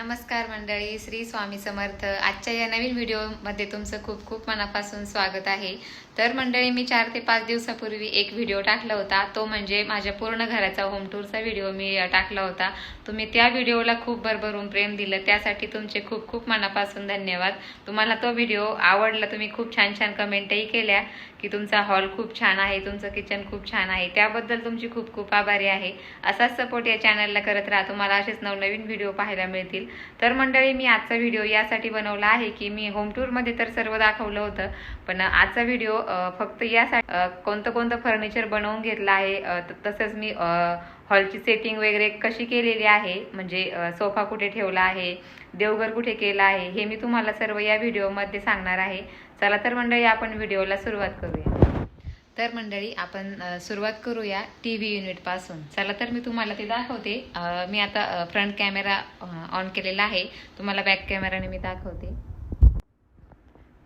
नमस्कार मंडळी, श्री स्वामी समर्थ। आजच्या या नवीन व्हिडिओमध्ये तुमचं खूप खूप मनापासून स्वागत आहे। तर मंडळी, मी 4 ते 5 दिवसापूर्वी एक व्हिडिओ टाकला होता, तो म्हणजे माझ्या पूर्ण घराचा होम टूरचा व्हिडिओ मी टाकला होता। तुम्ही त्या व्हिडिओला खूप भरभरून प्रेम दिलं, त्यासाठी तुमचे खूप खूप मनापासून धन्यवाद। तुम्हाला तो व्हिडिओ आवडला, तुम्ही खूप छान छान कमेंटही केल्या की तुमचा हॉल खूप छान आहे, तुमचं किचन खूप छान आहे, त्याबद्दल तुमची खूप खूप आभारी आहे। असाच सपोर्ट या चॅनलला करत राहा, तुम्हाला असेच नवनवीन व्हिडिओ पाहायला मिळतील। तर मंडळी, मी आजचा व्हिडिओ यासाठी बनवला आहे की मी होम टूर मध्ये तर सर्व दाखवलं होतं, पण आजचा व्हिडिओ फक्त यासाठी कोणतं कोणतं फर्निचर बनवून घेतलं आहे, तसंच मी हॉलची सेटिंग वगैरे कशी केलेली आहे, म्हणजे सोफा कुठे ठेवला आहे, देवघर कुठे केला आहे, हे मी तुम्हाला सर्व या व्हिडिओमध्ये सांगणार आहे। चला तर मंडळी, आपण व्हिडिओला सुरुवात करूया। तर मंडळी, आपण सुरुवात करूया टीव्ही युनिट पासून। चला तर मी तुम्हाला ते दाखवते। मी आता फ्रंट कॅमेरा ऑन केलेला आहे, तुम्हाला बॅक कॅमेराने मी दाखवते।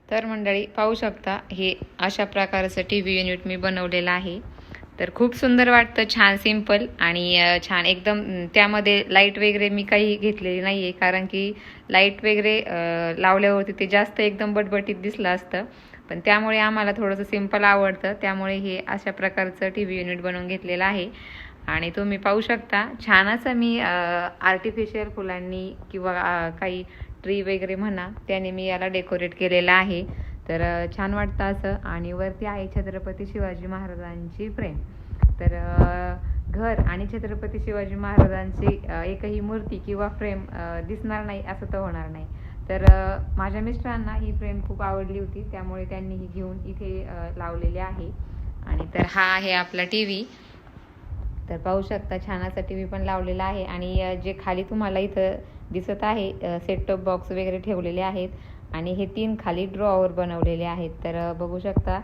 तर मंडळी, पाहू शकता, हे अशा प्रकारचं टीव्ही युनिट मी बनवलेलं आहे। तर खूप सुंदर वाटतं, छान सिंपल आणि छान एकदम। त्यामध्ये लाईट वगैरे मी काही घेतलेली नाहीये, कारण की लाईट वगैरे लावल्यावरती ते जास्त एकदम बटबटीत दिसलं असतं, पण त्यामुळे आम्हाला थोडंसं सिंपल आवडतं, त्यामुळे हे अशा प्रकारचं टीव्ही युनिट बनवून घेतलेलं आहे। आणि तुम्ही पाहू शकता, छान असं मी आर्टिफिशियल फुलांनी किंवा काही ट्री वगैरे म्हणा, त्याने मी याला डेकोरेट केलेलं आहे। तर छान वाटतं असं। आणि वरती आहे छत्रपती शिवाजी महाराजांची फ्रेम। तर घर आणि छत्रपती शिवाजी महाराजांची एकही मूर्ती किंवा फ्रेम दिसणार नाही असं तर होणार नाही। तर माझ्या मिस्टरांना ही फ्रेम खूप आवडली होती, त्यामुळे त्यांनी ही घेऊन इथे लावलेली आहे। आणि तर हा आहे आपला टीव्ही। तर पाहू शकता, छान असा टीव्ही पण लावलेला आहे। आणि जे खाली तुम्हाला इथं दिसत आहे, सेट टॉप बॉक्स वगैरे ठेवलेले आहेत, आणि हे 3 खाली ड्रॉवर बनवलेले आहेत। तर बघू शकता,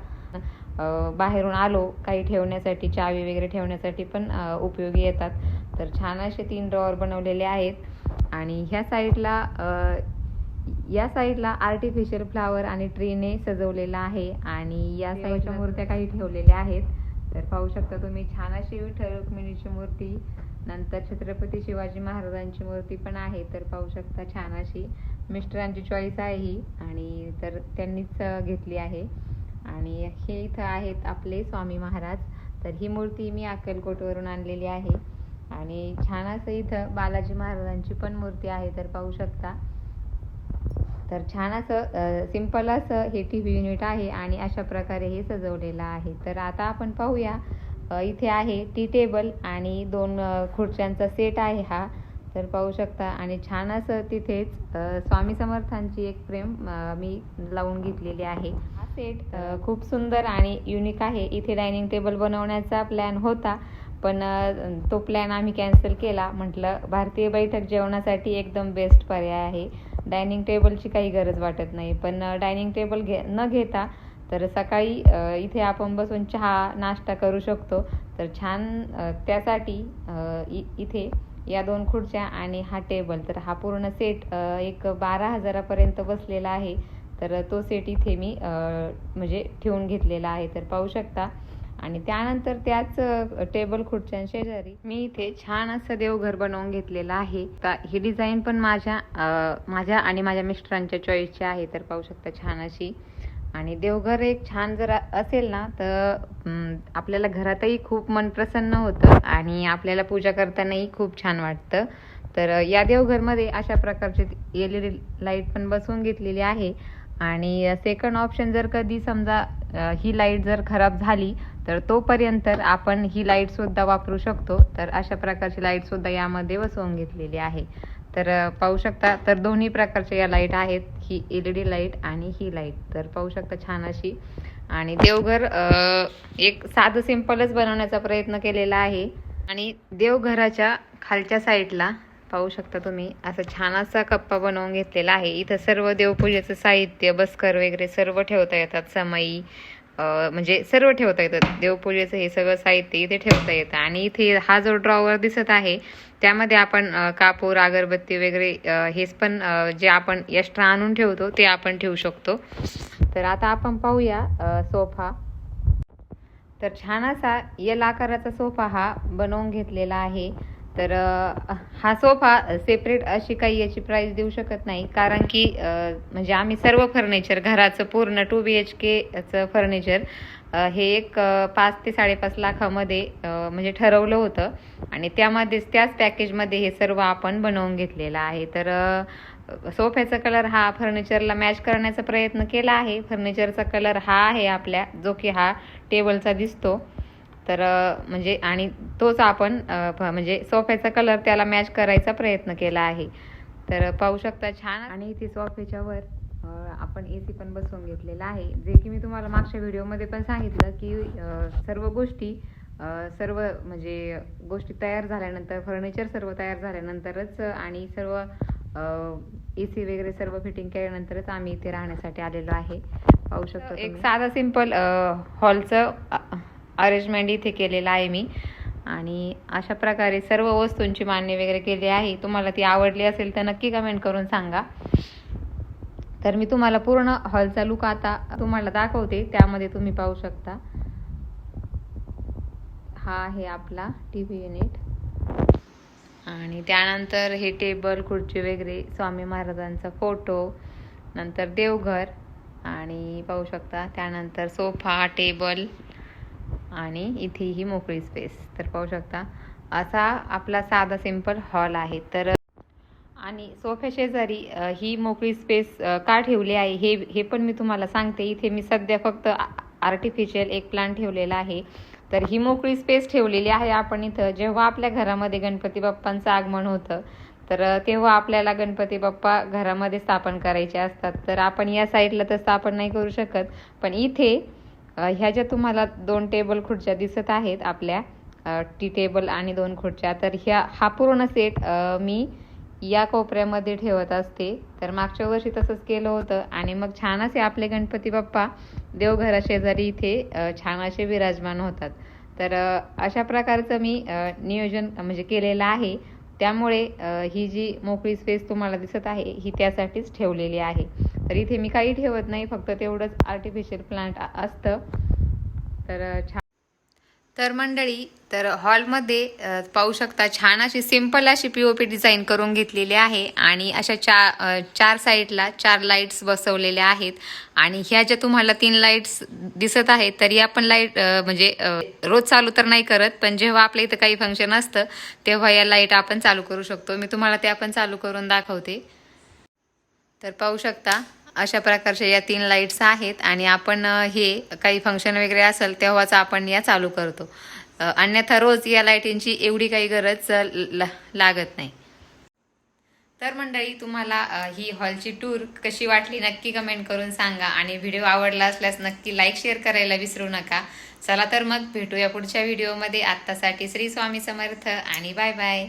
बाहेरून आलो काही ठेवण्यासाठी, चावी वगैरे ठेवण्यासाठी पण उपयोगी येतात। तर छान असे 3 ड्रॉवर बनवलेले आहेत। आणि ह्या साईडला या साईडला आर्टिफिशियल फ्लावर आणि ट्रीने सजवलेला आहे, आणि या साईडच्या मूर्त्या काही ठेवलेल्या आहेत। तर पाहू शकता तुम्ही, छान अशी विठ्ठल रुक्मिणीची मूर्ती, नंतर छत्रपती शिवाजी महाराजांची मूर्ती पण आहे। तर पाहू शकता, छान अशी मिस्टरांची चॉईस आहे ही, आणि तर त्यांनीच घेतली आहे। आणि हे इथं आहेत आपले स्वामी महाराज। तर ही मूर्ती मी अक्कलकोटवरून आणलेली आहे। आणि छान असं इथं बालाजी महाराजांची पण मूर्ती आहे। तर पाहू शकता, तर छान असं सिंपल असं हे टीव्ही युनिट आहे, आणि अशा प्रकारे हे सजवलेलं आहे। तर आता आपण पाहूया, इथे आहे टी टेबल आणि 2 खुर्च्यांचा सेट आहे हा। तर पाहू शकता, आणि छान असं तिथेच स्वामी समर्थांची एक फ्रेम मी लावून घेतलेली आहे। हा सेट खूप सुंदर आणि युनिक आहे। इथे डायनिंग टेबल बनवण्याचा प्लॅन होता, पण तो प्लॅन आम्ही कॅन्सल केला। म्हटलं, भारतीय बैठक जेवणासाठी एकदम बेस्ट पर्याय आहे, डायनिंग टेबलची काही गरज वाटत नाही। पण डायनिंग टेबल न घेता तर सकाळी इथे आपण बसून चहा नाश्ता करू शकतो। तर छान त्यासाठी इथे या 2 खुर्च्या आणि हा टेबल, तर हा पूर्ण सेट एक 12,000पर्यंत बसलेला आहे। तर तो सेट इथे मी म्हणजे ठेवून घेतलेला आहे। तर पाहू शकता, आणि त्यानंतर त्याच टेबल खुर्च्यांच्या शेजारी मी इथे छान असं देवघर बनवून घेतलेलं आहे। ही डिझाईन पण माझ्या आणि माझ्या मिस्टरांच्या चॉईसची आहे। तर पाहू शकता, छान अशी। आणि देवघर एक छान जर असेल ना, तर आपल्याला घरातही खूप मन प्रसन्न होतं, आणि आपल्याला पूजा करतानाही खूप छान वाटतं। तर या देवघरमध्ये अशा प्रकारचे LED लाईट पण बसवून घेतलेली आहे। आणि सेकंड ऑप्शन, जर कधी समजा ही लाईट जर खराब झाली, तर तोपर्यंत आपण ही लाईट सुद्धा वापरू शकतो। तर अशा प्रकारची लाईट सुद्धा यामध्ये बसवून घेतलेली आहे। तर पाहू शकता, तर दोन्ही प्रकारच्या या लाईट आहेत, ही LED लाईट आणि ही लाईट। तर पाहू शकता, छान अशी। आणि देवघर एक साधं सिंपलच बनवण्याचा प्रयत्न केलेला आहे। आणि देवघराच्या खालच्या साईडला पाहू शकता तुम्ही, असं छान असा कप्पा बनवून घेतलेला आहे। इथं सर्व देवपूजेचं साहित्य, बस्कर वगैरे सर्व ठेवता येतात, समई म्हणजे सर्व ठेवता येतात। देवपूजेचं हे सगळं साहित्य इथे ठेवता येतं। आणि इथे हा जो ड्रॉवर दिसत आहे, त्यामध्ये आपण कापूर, अगरबत्ती वगैरे हेच पण जे आपण एक्स्ट्रा आणून ठेवतो ते आपण ठेवू शकतो। तर आता आपण पाहूया सोफा। तर छान असा एल आकाराचा सोफा हा बनवून घेतलेला आहे। तर हा सोफा सेपरेट अशी काही याची प्राईस देऊ शकत नाही, कारण की म्हणजे आम्ही सर्व फर्निचर घराचं पूर्ण 2 BHKचं फर्निचर हे एक 5 ते 5.5 लाखामध्ये म्हणजे ठरवलं होतं आणि त्यामध्येच त्याच पॅकेजमध्ये हे सर्व आपण बनवून घेतलेलं आहे. तर सोफ्याचा कलर हा फर्निचरला मॅच करण्याचा प्रयत्न केला आहे. फर्निचरचा कलर हा आहे आपल्या, जो की हा टेबलचा दिसतो. तर म्हणजे आणि तोच आपण म्हणजे सोफ्याचा कलर त्याला मॅच करायचा प्रयत्न केला आहे. तर पाहू शकता छान. आणि इथे सोफ्याच्या वर आपण AC पण बसवून घेतलेला आहे, जे की मी तुम्हाला मागच्या व्हिडिओमध्ये पण सांगितलं की सर्व गोष्टी म्हणजे गोष्टी तयार झाल्यानंतर, फर्निचर सर्व तयार झाल्यानंतरच आणि सर्व AC वगैरे सर्व फिटिंग केल्यानंतरच आम्ही इथे राहण्यासाठी आलेलो आहे. पाहू शकतो एक साधा सिंपल हॉलचं अरेंजमेंट इथे केलेलं आहे मी. आणि अशा प्रकारे सर्व वस्तूंची मांडणी वगैरे केली आहे. तुम्हाला ती आवडली असेल तर नक्की कमेंट करून सांगा. तर मी तुम्हाला पूर्ण हॉलचा लुक आता तुम्हाला दाखवते, त्यामध्ये तुम्ही पाहू शकता. हा आहे आपला TV युनिट आणि त्यानंतर हे टेबल, खुर्ची वगैरे, स्वामी महाराजांचा फोटो, नंतर देवघर आणि पाहू शकता त्यानंतर सोफा, टेबल आणि इथे ही मोकळी स्पेस. तर पाहू शकता असा आपला साधा सिंपल हॉल आहे. तर आणि सोफ्या शेजारी ही मोकळी स्पेस का ठेवली आहे हे पण मी तुम्हाला सांगते. इथे मी सध्या फक्त आर्टिफिशियल एक प्लांट ठेवलेला आहे. तर ही मोकळी स्पेस ठेवलेली आहे आपण इथं. जेव्हा आपल्या घरामध्ये गणपती बाप्पांचं आगमन होतं तर तेव्हा आपल्याला गणपती बाप्पा घरामध्ये स्थापन करायचे असतात. तर आपण या साईडला तर स्थापन नाही करू शकत, पण इथे ह्या ज्या तुम्हाला 2 टेबल खुर्च्या दिसत आहेत आपल्या, टी टेबल आणि 2 खुर्च्या, तर हा पूर्ण सेट मी या कोपऱ्यामध्ये ठेवत असते. तर मागच्या वर्षी तसंच केलं होतं आणि मग छान असे आपले गणपती बाप्पा देवघरा शेजारी इथे छान असे विराजमान होतात. तर अशा प्रकारचं मी नियोजन म्हणजे केलेलं आहे. त्यामुळे ही जी मोकळी स्पेस तुम्हाला दिसत आहे ही त्यासाठीच ठेवलेली आहे. तर इथे मी काही ठेवत नाही, फक्त तेवढंच आर्टिफिशियल प्लांट असतं. तर छान. तर मंडळी, तर हॉलमध्ये पाहू शकता छान अशी सिंपल अशी POP डिझाईन करून घेतलेली आहे आणि अशा चार साईडला 4 लाईट्स बसवलेल्या आहेत. आणि ह्या ज्या तुम्हाला 3 लाईट्स दिसत आहेत तर या पण लाईट म्हणजे रोज चालू तर नाही करत, पण जेव्हा आपल्या इथं काही फंक्शन असतं तेव्हा या लाईट आपण चालू करू शकतो. मी तुम्हाला त्या पण चालू करून दाखवते. तर पाहू शकता अशा प्रकारच्या या 3 लाईट्स आहेत आणि आपण हे काही फंक्शन वगैरे असेल तेव्हाच आपण या चालू करतो. अन्यथा रोज या लाईटींची एवढी काही गरज लागत नाही. तर मंडळी, तुम्हाला ही हॉलची टूर कशी वाटली नक्की कमेंट करून सांगा आणि व्हिडिओ आवडला असल्यास नक्की लाईक शेअर करायला विसरू नका. चला तर मग भेटूया पुढच्या व्हिडिओमध्ये. आत्तासाठी श्री स्वामी समर्थ आणि बाय बाय.